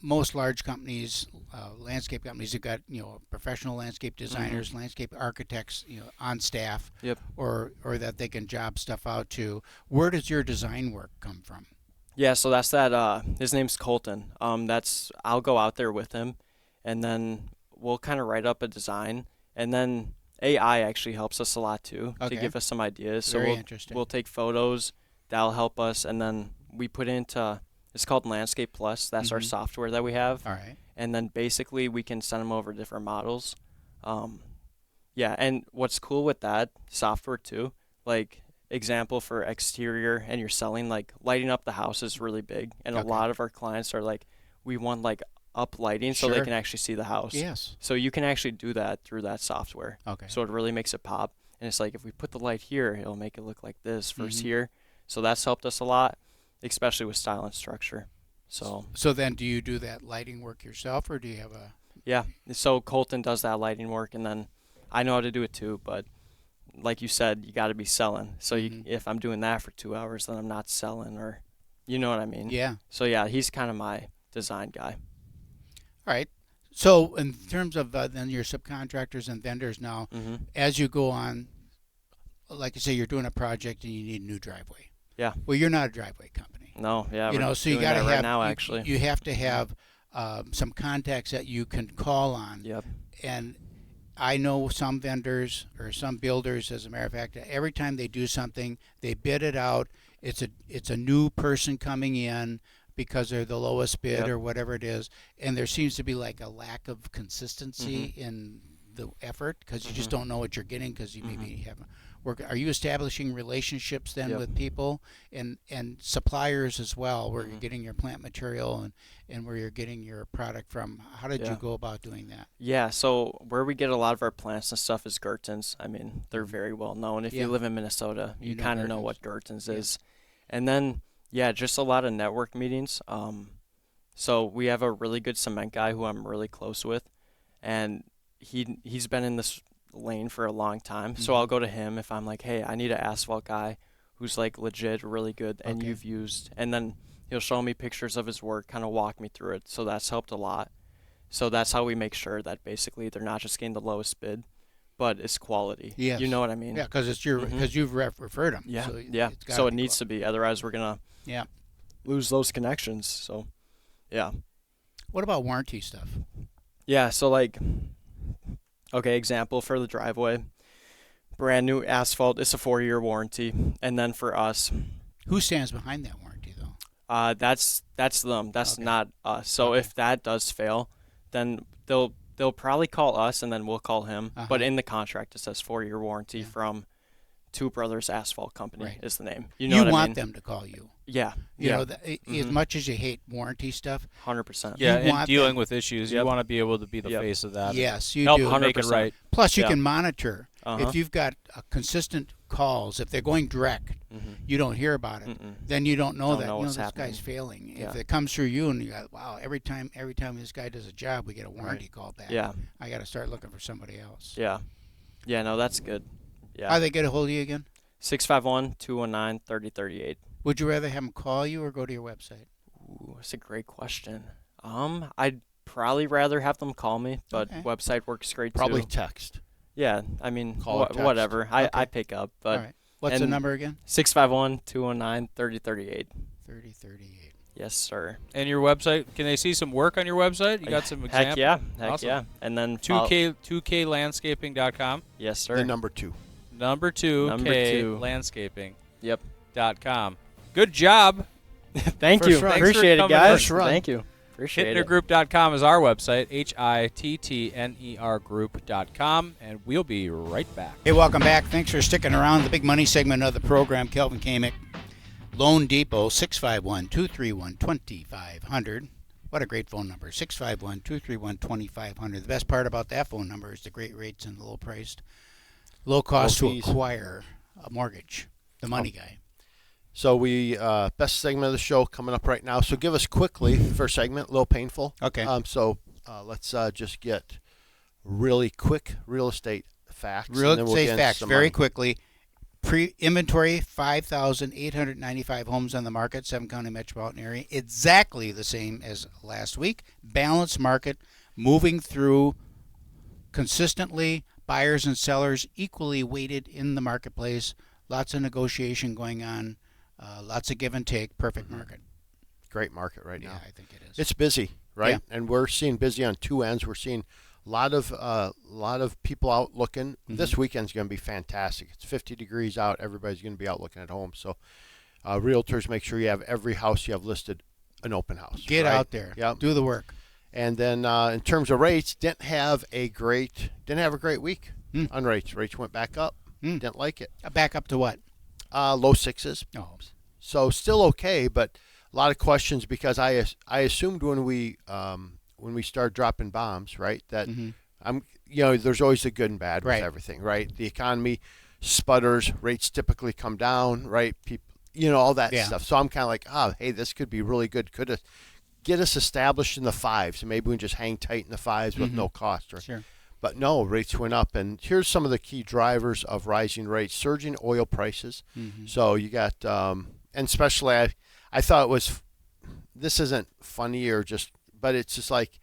[SPEAKER 2] most large companies, landscape companies, have got professional landscape designers, landscape architects, on staff,
[SPEAKER 5] Yep.
[SPEAKER 2] or that they can job stuff out to. Where does your design work come from?
[SPEAKER 5] Yeah, so that's that. His name's Colton. I'll go out there with him, and then we'll kind of write up a design, and then AI actually helps us a lot too
[SPEAKER 2] Okay.
[SPEAKER 5] to give us some ideas. So
[SPEAKER 2] Very
[SPEAKER 5] we'll
[SPEAKER 2] interesting.
[SPEAKER 5] we'll take photos. That'll help us, and then we put into it's called Landscape Plus. That's our
[SPEAKER 2] Mhm.
[SPEAKER 5] software that we have,
[SPEAKER 2] All right.
[SPEAKER 5] and then basically we can send them over different models. Yeah, and what's cool with that software too, like example for exterior, and you're selling, like lighting up the house is really big, and a
[SPEAKER 2] Okay.
[SPEAKER 5] lot of our clients are like, we want like up lighting so they
[SPEAKER 2] Sure.
[SPEAKER 5] can actually see the house.
[SPEAKER 2] Yes.
[SPEAKER 5] So you can actually do that through that software.
[SPEAKER 2] Okay.
[SPEAKER 5] So it really makes it pop. And it's like, if we put the light here, it'll make it look like this versus
[SPEAKER 2] Mhm.
[SPEAKER 5] here. So that's helped us a lot, especially with style and structure.
[SPEAKER 2] So then do you do that lighting work yourself, or do you have a...
[SPEAKER 5] Yeah, so Colton does that lighting work, and then I know how to do it too, but like you said, you got to be selling. So if I'm doing that for 2 hours, then I'm not selling, or you know what I mean?
[SPEAKER 2] Yeah.
[SPEAKER 5] So yeah, he's kind of my design guy.
[SPEAKER 2] All right. So in terms of then your subcontractors and vendors now, as you go on, like you say, you're doing a project and you need a new driveway.
[SPEAKER 5] Yeah.
[SPEAKER 2] Well, you're not a driveway company.
[SPEAKER 5] No, yeah.
[SPEAKER 2] You know, so you
[SPEAKER 5] doing
[SPEAKER 2] got to
[SPEAKER 5] that
[SPEAKER 2] have
[SPEAKER 5] right now, actually.
[SPEAKER 2] You have to have some contacts that you can call on.
[SPEAKER 5] Yep.
[SPEAKER 2] And I know some vendors or some builders, as a matter of fact, every time they do something, they bid it out. It's a new person coming in because they're the lowest bid or whatever it is, and there seems to be like a lack of consistency in the effort because you just don't know what you're getting because you maybe haven't worked. Are you establishing relationships then with people and suppliers as well, where you're getting your plant material and where you're getting your product from? How did you go about doing that?
[SPEAKER 5] Yeah, so where we get a lot of our plants and stuff is Gertens. I mean, they're very well known. If you live in Minnesota, you kind of know what Gertens is. And then, just a lot of network meetings. So we have a really good cement guy who I'm really close with, and he's been in this lane for a long time. So I'll go to him if I'm like, hey, I need an asphalt guy who's like legit really good and you've used, and then he'll show me pictures of his work, kind of walk me through it. So that's helped a lot. So that's how we make sure that basically they're not just getting the lowest bid, but it's quality.
[SPEAKER 2] Yes.
[SPEAKER 5] You know what I mean?
[SPEAKER 2] Yeah, because it's because you've referred them.
[SPEAKER 5] Yeah,
[SPEAKER 2] So
[SPEAKER 5] So it needs to be, otherwise we're gonna lose those connections. So yeah.
[SPEAKER 2] What about warranty stuff?
[SPEAKER 5] Yeah. So like, okay, example for the driveway, brand new asphalt. It's a 4-year warranty, and then for us,
[SPEAKER 2] Who stands behind that warranty though?
[SPEAKER 5] that's them. That's not us. So if that does fail, then they'll probably call us, and then we'll call him. But in the contract, it says 4-year warranty from Two Brothers Asphalt Company is the name. You know what I mean?
[SPEAKER 2] You want them to call you.
[SPEAKER 5] Yeah.
[SPEAKER 2] You know, as much as you hate warranty stuff.
[SPEAKER 5] 100%.
[SPEAKER 3] Yeah,
[SPEAKER 2] You
[SPEAKER 3] and
[SPEAKER 2] want
[SPEAKER 3] dealing
[SPEAKER 2] them.
[SPEAKER 3] with issues, you want to be able to be the face of that.
[SPEAKER 2] Yes, you
[SPEAKER 3] help
[SPEAKER 2] do.
[SPEAKER 3] make it right.
[SPEAKER 2] Plus, you
[SPEAKER 5] Yeah.
[SPEAKER 2] can monitor. If you've got consistent calls, if they're going direct, you don't hear about it. Then you don't know
[SPEAKER 5] Don't
[SPEAKER 2] that
[SPEAKER 5] know what's
[SPEAKER 2] this
[SPEAKER 5] happening.
[SPEAKER 2] guy's failing.
[SPEAKER 5] Yeah.
[SPEAKER 2] If it comes through you and you go, wow, every time this guy does a job, we get a warranty call back.
[SPEAKER 5] Yeah.
[SPEAKER 2] I got to start looking for somebody else.
[SPEAKER 5] Yeah. Yeah, no, that's good. Yeah.
[SPEAKER 2] How do they get a hold of you again?
[SPEAKER 5] 651-219-3038.
[SPEAKER 2] Would you rather have them call you or go to your website?
[SPEAKER 5] Ooh, that's a great question. I'd probably rather have them call me, but website works great
[SPEAKER 4] Probably
[SPEAKER 5] too.
[SPEAKER 4] text.
[SPEAKER 5] Yeah, I mean,
[SPEAKER 4] Call or text.
[SPEAKER 5] whatever. I pick up, but
[SPEAKER 2] All right. What's the number again?
[SPEAKER 5] 651-219-3038.
[SPEAKER 2] 3038.
[SPEAKER 5] Yes, sir.
[SPEAKER 3] And your website, can they see some work on your website? You got some examples?
[SPEAKER 5] Heck
[SPEAKER 3] Awesome.
[SPEAKER 5] yeah. And then
[SPEAKER 3] 2klandscaping.com.
[SPEAKER 5] Yes, sir.
[SPEAKER 4] The number 2.
[SPEAKER 3] Number two, Landscaping.
[SPEAKER 5] Yep.
[SPEAKER 3] .com. Good job.
[SPEAKER 5] Thank
[SPEAKER 4] First
[SPEAKER 5] you.
[SPEAKER 4] run.
[SPEAKER 5] Appreciate it,
[SPEAKER 3] Thanks for coming
[SPEAKER 5] guys.
[SPEAKER 4] First run.
[SPEAKER 5] Thank you. Appreciate it.
[SPEAKER 3] HittnerGroup.com is our website, HITTNER Group.com, and we'll be right back.
[SPEAKER 2] Hey, welcome back. Thanks for sticking around. The big money segment of the program. Kelvin Kamick, Loan Depot, 651-231-2500. What a great phone number, 651-231-2500. The best part about that phone number is the great rates and the low cost to acquire a mortgage. The money guy.
[SPEAKER 4] So we best segment of the show coming up right now. So give us quickly first segment, a little painful.
[SPEAKER 2] Okay.
[SPEAKER 4] So let's just get really quick real estate facts.
[SPEAKER 2] Real
[SPEAKER 4] and then we'll
[SPEAKER 2] estate
[SPEAKER 4] get into
[SPEAKER 2] facts,
[SPEAKER 4] some
[SPEAKER 2] very
[SPEAKER 4] money.
[SPEAKER 2] quickly. Pre-inventory, 5,895 homes on the market, 7-county metropolitan area. Exactly the same as last week. Balanced market, moving through consistently. Buyers and sellers equally weighted in the marketplace. Lots of negotiation going on. Lots of give and take. Perfect market.
[SPEAKER 4] Great market right now.
[SPEAKER 2] Yeah, I think it is.
[SPEAKER 4] It's busy, right?
[SPEAKER 2] Yeah.
[SPEAKER 4] And we're seeing busy on two ends. We're seeing a lot of people out looking. This weekend's going to be fantastic. It's 50 degrees out. Everybody's going to be out looking at home. So realtors, make sure you have every house you have listed an open house.
[SPEAKER 2] Get
[SPEAKER 4] right?
[SPEAKER 2] out there.
[SPEAKER 4] Yep.
[SPEAKER 2] Do the work.
[SPEAKER 4] And then in terms of rates, didn't have a great week on rates. Rates went back up. Didn't like it.
[SPEAKER 2] Back up to what?
[SPEAKER 4] Low sixes.
[SPEAKER 2] Oh.
[SPEAKER 4] So still okay, but a lot of questions because I assumed when we start dropping bombs, right, that there's always the good and bad with everything, right? The economy sputters, rates typically come down, right? People, all that stuff. So I'm kind of like, hey, this could be really good. Could get us established in the 5s, and maybe we can just hang tight in the 5s with no cost. Or,
[SPEAKER 2] Sure.
[SPEAKER 4] But no, rates went up, and here's some of the key drivers of rising rates: surging oil prices. So you got, and especially I thought it was, this isn't funny or just, but it's just like,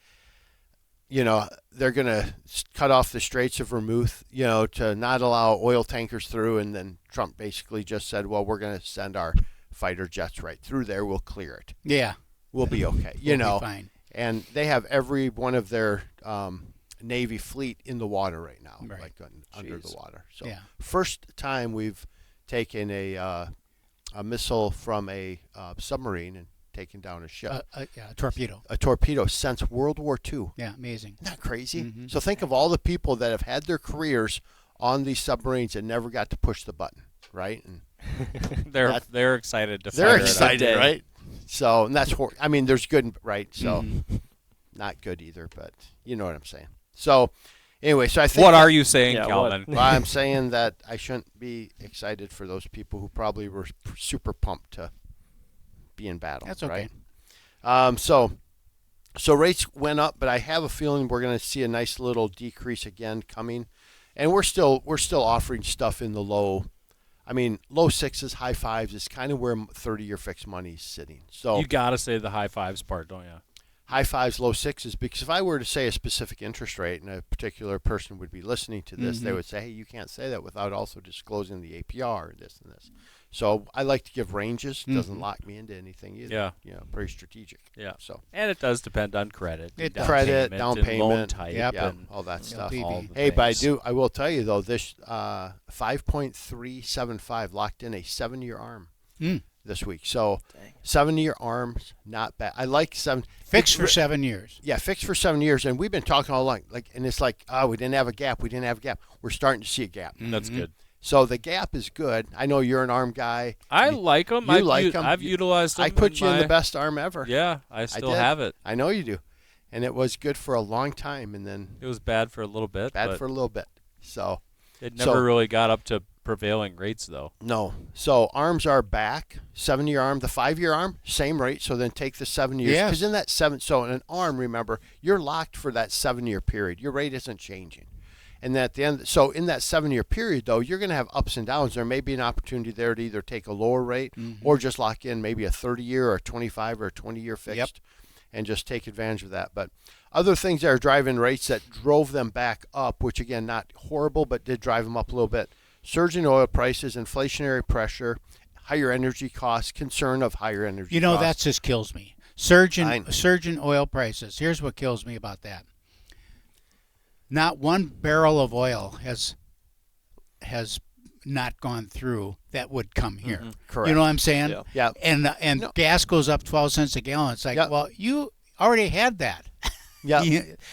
[SPEAKER 4] they're going to cut off the Straits of Hormuz, to not allow oil tankers through. And then Trump basically just said, well, we're going to send our fighter jets right through there. We'll clear it.
[SPEAKER 2] Yeah.
[SPEAKER 4] We'll be okay.
[SPEAKER 2] We'll be fine.
[SPEAKER 4] And they have every one of their Navy fleet in the water right now, like under the water. So first time we've taken a missile from a submarine and taken down a ship.
[SPEAKER 2] A torpedo.
[SPEAKER 4] A torpedo since World War II.
[SPEAKER 2] Yeah, amazing.
[SPEAKER 4] Isn't that crazy? So think of all the people that have had their careers on these submarines and never got to push the button, right? And
[SPEAKER 3] they're excited to.
[SPEAKER 4] They're excited, right? So, and that's I mean, there's good, right? So, not good either, but you know what I'm saying. So, anyway, so I think.
[SPEAKER 3] What are you saying, Calvin?
[SPEAKER 4] Well, I'm saying that I shouldn't be excited for those people who probably were super pumped to be in battle.
[SPEAKER 2] That's okay.
[SPEAKER 4] Right? So rates went up, but I have a feeling we're going to see a nice little decrease again coming, and we're still offering stuff in the low 6s, high 5s is kind of where 30-year fixed money is sitting. So
[SPEAKER 3] you got to say the high 5s part, don't you?
[SPEAKER 4] High 5s, low 6s, because if I were to say a specific interest rate and a particular person would be listening to this, they would say, hey, you can't say that without also disclosing the APR and this and this. So I like to give ranges. Doesn't lock me into anything either.
[SPEAKER 3] Yeah.
[SPEAKER 4] Very strategic.
[SPEAKER 3] Yeah.
[SPEAKER 4] So
[SPEAKER 3] and it does depend on credit.
[SPEAKER 4] Down payment,
[SPEAKER 3] loan type,
[SPEAKER 4] and all that stuff.
[SPEAKER 2] Hey,
[SPEAKER 4] but I will tell you though, this 5.375 locked in a 7-year ARM this week. So 7-year ARMs, not bad. I like 7.
[SPEAKER 2] Fixed for 7 years.
[SPEAKER 4] Yeah, fixed for 7 years, and we've been talking all along. And it's like, we didn't have a gap. We're starting to see a gap.
[SPEAKER 3] That's good.
[SPEAKER 4] So the gap is good. I know you're an ARM guy.
[SPEAKER 3] I like them.
[SPEAKER 4] You like them.
[SPEAKER 3] I've utilized them.
[SPEAKER 4] I put you in the best ARM ever.
[SPEAKER 3] Yeah, I still have it.
[SPEAKER 4] I know you do. And it was good for a long time, and then
[SPEAKER 3] it was bad for a little bit.
[SPEAKER 4] So
[SPEAKER 3] it never really got up to prevailing rates, though.
[SPEAKER 4] No. So ARMs are back. 7-year ARM, the 5-year ARM, same rate. So then take the 7 years. Because in that 7, so in an ARM, remember, you're locked for that 7-year period. Your rate isn't changing. And at the end, so in that 7-year period, though, you're going to have ups and downs. There may be an opportunity there to either take a lower rate or just lock in maybe a 30-year or a 25 or a 20-year fixed and just take advantage of that. But other things that are driving rates that drove them back up, which, again, not horrible, but did drive them up a little bit. Surging oil prices, inflationary pressure, higher energy costs, concern of higher energy costs.
[SPEAKER 2] That just kills me. Surging oil prices. Here's what kills me about that. Not one barrel of oil has not gone through that would come here.
[SPEAKER 4] Correct.
[SPEAKER 2] You know what I'm saying?
[SPEAKER 4] Yeah.
[SPEAKER 2] And gas goes up 12 cents a gallon. It's like, well, you already had that.
[SPEAKER 4] Yeah.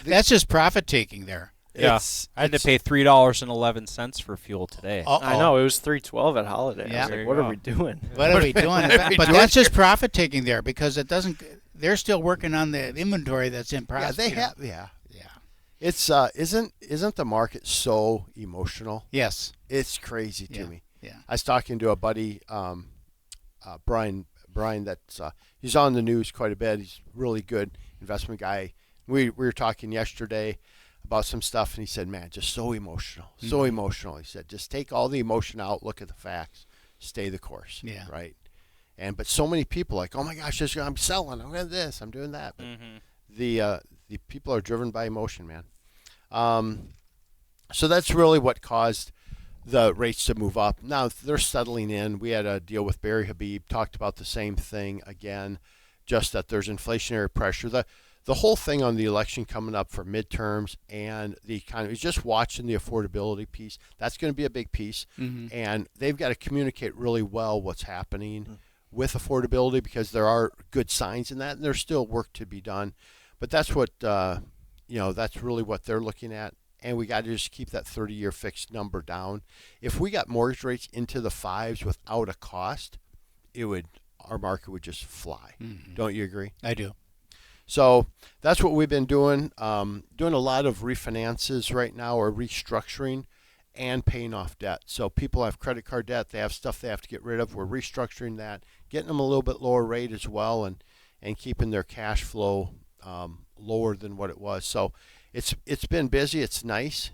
[SPEAKER 2] That's just profit taking there.
[SPEAKER 3] Yeah. I had to pay $3.11 for fuel today.
[SPEAKER 5] I know, it was $3.12 at Holiday.
[SPEAKER 2] Yeah.
[SPEAKER 5] I was like, what are we doing?
[SPEAKER 2] What are we doing? But that's just profit taking there because it doesn't. They're still working on the inventory that's in process.
[SPEAKER 4] Yeah, they have. Yeah. It's isn't the market so emotional?
[SPEAKER 2] Yes.
[SPEAKER 4] It's crazy to me.
[SPEAKER 2] Yeah.
[SPEAKER 4] I was talking to a buddy, Brian. That's he's on the news quite a bit. He's a really good investment guy. We were talking yesterday about some stuff, and he said, "Man, just so emotional, so emotional." He said, "Just take all the emotion out, look at the facts, stay the course."
[SPEAKER 2] Yeah.
[SPEAKER 4] Right. But so many people like, "Oh my gosh, I'm selling. I'm doing this. I'm doing that." But the people are driven by emotion, man. So that's really what caused the rates to move up. Now they're settling in. We had a deal with Barry Habib, talked about the same thing again, just that there's inflationary pressure. The whole thing on the election coming up for midterms and the economy is just watching the affordability piece. That's going to be a big piece. And they've got to communicate really well what's happening with affordability because there are good signs in that, and there's still work to be done. But that's what that's really what they're looking at, and we got to just keep that 30-year fixed number down. If we got mortgage rates into the 5s without a cost, our market would just fly. Don't you agree?
[SPEAKER 2] I do.
[SPEAKER 4] So that's what we've been doing. Doing a lot of refinances right now or restructuring and paying off debt. So people have credit card debt. They have stuff they have to get rid of. We're restructuring that, getting them a little bit lower rate as well, and and keeping their cash flow lower than what it was. So it's been busy. It's nice.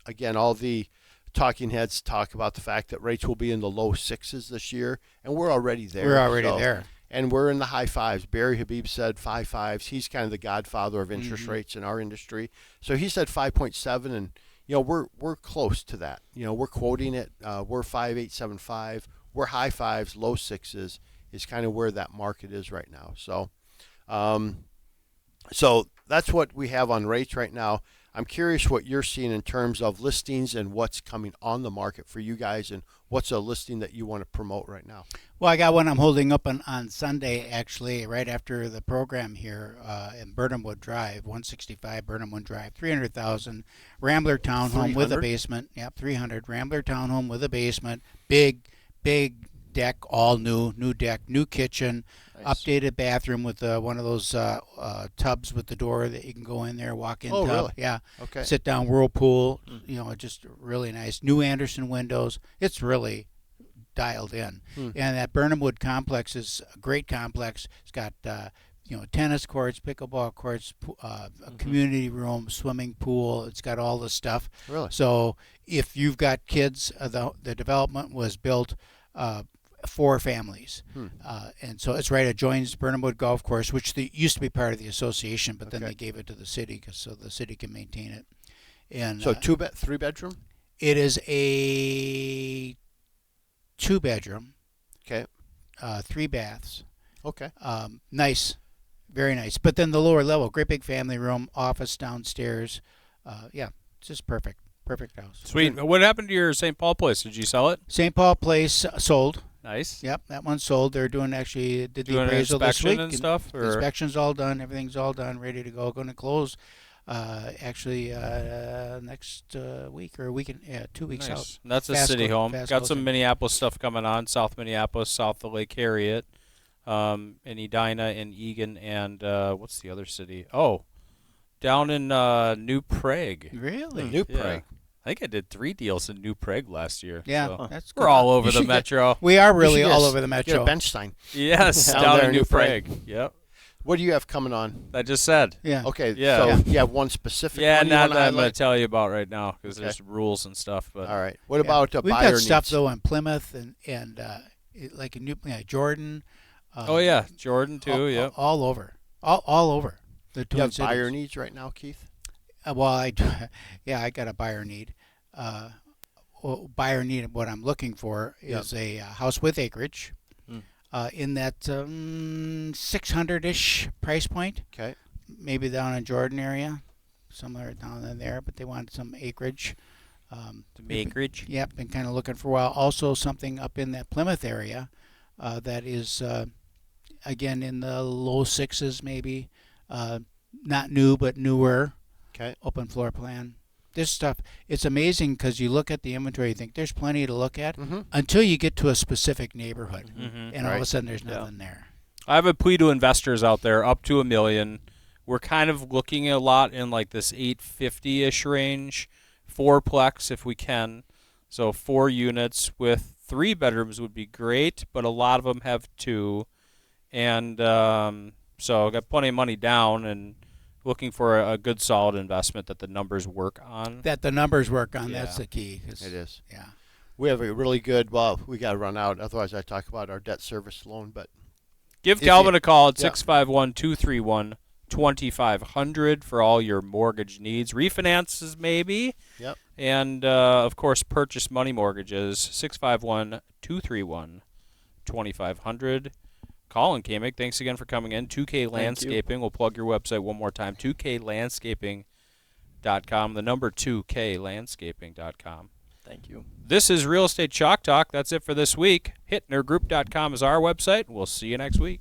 [SPEAKER 4] Again, all the talking heads talk about the fact that rates will be in the low 6s this year, and we're already there.
[SPEAKER 2] We're already there.
[SPEAKER 4] And we're in the high 5s. Barry Habib said 5.5s. He's kind of the godfather of interest rates in our industry. So he said 5.7, and we're close to that. We're quoting it. We're 5.875. We're high 5s, low 6s is kind of where that market is right now. So, so that's what we have on rates right now. I'm curious what you're seeing in terms of listings and what's coming on the market for you guys, and what's a listing that you want to promote right now.
[SPEAKER 2] Well, I got one I'm holding up on Sunday, actually, right after the program here in Burnhamwood Drive, 165 Burnhamwood Drive, 300,000 Rambler townhome with a basement. Yep, 300 Rambler townhome with a basement, big deck, all new deck, new kitchen. Nice. Updated bathroom with one of those tubs with the door that you can go in there, walk in.
[SPEAKER 4] Oh,
[SPEAKER 2] tub.
[SPEAKER 4] really?
[SPEAKER 2] Yeah.
[SPEAKER 4] Okay.
[SPEAKER 2] Sit down whirlpool. Just really nice. New Anderson windows. It's really dialed in. And that Burnhamwood complex is a great complex. It's got tennis courts, pickleball courts, a community room, swimming pool. It's got all the stuff.
[SPEAKER 4] Really?
[SPEAKER 2] So if you've got kids, the development was built. 4 families, and so it's right adjoins Burnhamwood Golf Course, which used to be part of the association, but then they gave it to the city so the city can maintain it. And
[SPEAKER 4] so 3 bedroom.
[SPEAKER 2] It is a 2 bedroom.
[SPEAKER 4] Okay.
[SPEAKER 2] 3 baths.
[SPEAKER 4] Okay.
[SPEAKER 2] Nice, very nice. But then the lower level, great big family room, office downstairs. It's just perfect. Perfect house.
[SPEAKER 3] Sweet. What happened to your St. Paul place? Did you sell it?
[SPEAKER 2] St. Paul place sold.
[SPEAKER 3] Nice.
[SPEAKER 2] Yep, that one's sold. They're doing the
[SPEAKER 3] doing
[SPEAKER 2] appraisal
[SPEAKER 3] an
[SPEAKER 2] this week.
[SPEAKER 3] and stuff.
[SPEAKER 2] The inspection's all done. Everything's all done, ready to go. Going to close next week or a week and 2 weeks
[SPEAKER 3] nice.
[SPEAKER 2] out.
[SPEAKER 3] And that's a city home. Got some Minneapolis stuff coming on. South Minneapolis, south of Lake Harriet, in Edina and Eagan, and what's the other city? Oh, down in New Prague.
[SPEAKER 2] Really?
[SPEAKER 4] New Prague.
[SPEAKER 3] I think I did 3 deals in New Prague last year.
[SPEAKER 2] Yeah,
[SPEAKER 3] so
[SPEAKER 2] that's good.
[SPEAKER 3] We're all over the metro.
[SPEAKER 2] We are really all over the metro.
[SPEAKER 4] Get a bench sign.
[SPEAKER 3] Yes,
[SPEAKER 4] Down
[SPEAKER 3] down
[SPEAKER 4] there
[SPEAKER 3] in
[SPEAKER 4] in
[SPEAKER 3] New
[SPEAKER 4] New
[SPEAKER 3] Prague.
[SPEAKER 4] Prague.
[SPEAKER 3] Yep.
[SPEAKER 4] What do you have coming on?
[SPEAKER 3] I just said.
[SPEAKER 2] Yeah.
[SPEAKER 4] Okay.
[SPEAKER 3] Yeah.
[SPEAKER 4] So you have one specific
[SPEAKER 3] Yeah,
[SPEAKER 4] one you
[SPEAKER 3] not
[SPEAKER 4] wanna
[SPEAKER 3] that I'm going
[SPEAKER 4] highlight?
[SPEAKER 3] to tell you about right now because there's rules and stuff. But
[SPEAKER 4] All right. What about
[SPEAKER 2] We've
[SPEAKER 4] buyer
[SPEAKER 2] got stuff
[SPEAKER 4] needs?
[SPEAKER 2] though in Plymouth and like in Jordan.
[SPEAKER 3] oh yeah, Jordan too. Yep.
[SPEAKER 2] All over. All over the Twin
[SPEAKER 4] You have
[SPEAKER 2] Cities.
[SPEAKER 4] buyer needs right now, Keith?
[SPEAKER 2] Well, I got a buyer need. Buyer need. What I'm looking for is a house with acreage, in that 600-ish price point.
[SPEAKER 4] Okay.
[SPEAKER 2] Maybe down in Jordan area, somewhere down in there. But they want some acreage.
[SPEAKER 3] Some acreage.
[SPEAKER 2] Yep, been kind of looking for a while. Also, something up in that Plymouth area that is again in the low 6s, maybe. Not new, but newer.
[SPEAKER 4] Okay.
[SPEAKER 2] Open floor plan. This stuff, it's amazing because you look at the inventory, you think there's plenty to look at until you get to a specific neighborhood, and all of a sudden there's nothing there.
[SPEAKER 3] I have a plea to investors out there up to $1 million. We're kind of looking a lot in like this 850-ish range, 4-plex if we can. So 4 units with 3 bedrooms would be great, but a lot of them have 2, and so I got plenty of money down and looking for a good solid investment that the numbers work on.
[SPEAKER 2] That's the key.
[SPEAKER 4] It is.
[SPEAKER 2] Yeah.
[SPEAKER 4] We have a really good, we got to run out. Otherwise, I talk about our debt service loan. But
[SPEAKER 3] give Calvin a call at 651-231-2500 for all your mortgage needs. Refinances, maybe.
[SPEAKER 4] Yep.
[SPEAKER 3] And, of course, purchase money mortgages, 651-231-2500. Colin Kamick, thanks again for coming in. 2K Landscaping. We'll plug your website one more time. 2KLandscaping.com. The number 2KLandscaping.com.
[SPEAKER 5] Thank you.
[SPEAKER 3] This is Real Estate Chalk Talk. That's it for this week. HittnerGroup.com is our website. We'll see you next week.